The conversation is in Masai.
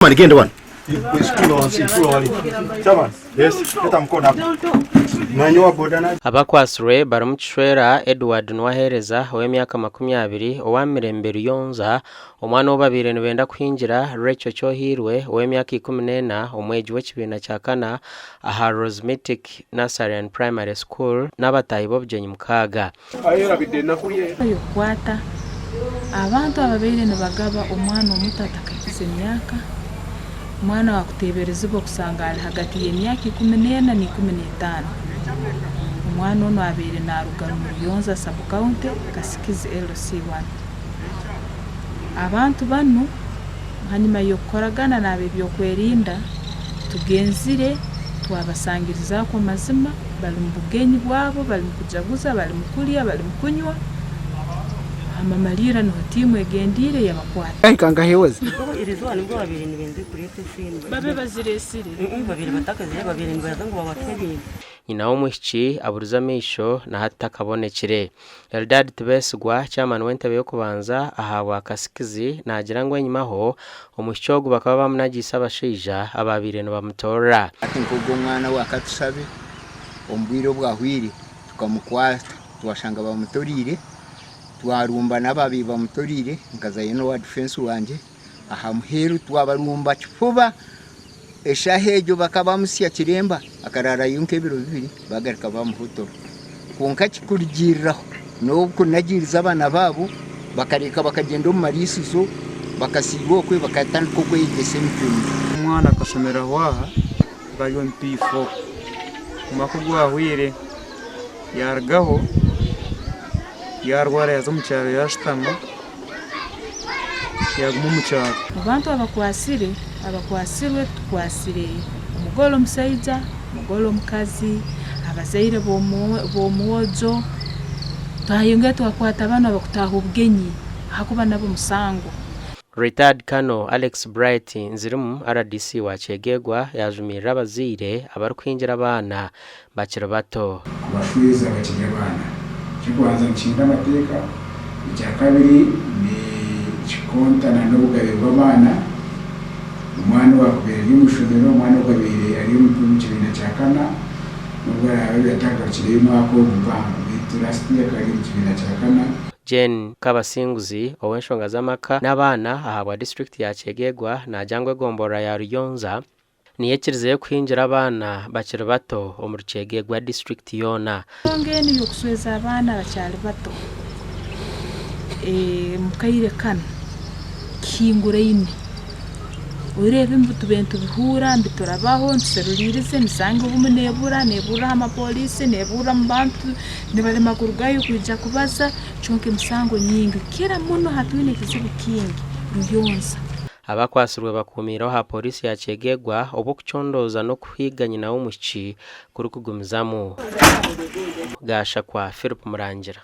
Manigende wana. Abakwasire baramukishwera Edward Nwahereza w'emyaka 20 owamirembe Ruyonza omwana w'obabire nibenda kwinjira Rachel Cyohirwe w'emyaka 14 omweji w'ekibiina kya kana aha Rosmetic Nursery and Primary School n'abatayi b'obugenyi mukaaga. Yokwata abantu ababire nibagaba omwana omuto atakagize emyaka mwana wakuteberezebwa kusanga ali hagati y'emyaka 14 na 15. Omwana ono abere naruga mu Ruyonza sub county Kasikizi LC1. Abantu bano hanyuma yokoragana nabe byokwerinda tugenzire twabasangiriza ko mazima bali mu bugenyi bwabo bali mu kujaguza bali mu kulya bali mu kunywa amamalira no timu egendire yabakwata Kanga heweze irizwa nibwo babiri nibenze kuri FM babe baziresire babiri batakaze babiri nibaza ngo babatwebye nyina w'umushiki aburiza amisho na hata kabonekire. Eldad Tibesgwa chairman w'entebe yo kubanza ahawa Kasikizi nagira ngo enyimaho umushyogo bakaba bamunagisa abashija ababire no bamutora ati nkugo mwana wakatusabe ombwiro bwahwire tukamukwata twashanga bamutorire twarumba nababi bamutorire nkazaye no wa defense wanje aha muheru twabarumba kifuba eshahejo bakabamusya kiremba akarara yunke biro bibiri bagarika bamuhutoro kunka kikurigiraho no kunagiriza abana babo bakareka bakagenda mu marisuzo bakasigo kwe bakatandika kwe yigese umwana akasomera waha bayo MP4 makugwa hwire yargaho yarwara yazo mu cyaro yashitama yagumu mu cyaro. Abantu abakwasirwe tukwasire umugolo omusaiza umugolo omukazi abazaire bomuwojo twayonge twakwata abana bakutaha obugenyi hakuba nabo musango. Retired Colonel Alex Bright nzirimu RDC wa Kyegegwa yajumirira abazire abarukwinjira abana bakira bato kubafwiza bakira abana kikubanza nshinga amateka icya kabiri ni chikontana n'ubugabe bw'abana umwana wakubera y'umushomero umwana wakubera ari mu kibina cya kana nubwo yawe yatangakire y'umwaka w'ubuvanga biturasiye kari mu kibina cya kana. Jen Kabasinguzi owenshonga z'amaka n'abana ahabwa district ya Kyegegwa na jangwe gombora ya Ruyonza niyekirize kwinjira abana bakira bato omuri Kyegegwa district yona ngeni yokusweza abana bacyali bato mukayire kana kingure ine urebe imbuto bentu bihura mbiturabaho nseruririze nisange ubumunebura nebura amapolisi nebura mbantu nibale makurugayo kujja kubaza chonke musango nyingi kira muno hatwine kizibu kingi Ruyonza. Abakwasirwe bakumiraho ha polisi ya Kyegegwa obukuchondoza no kuhiga nyina w'umushiki kuri kugumizamu gasha kwa Philip Murangira.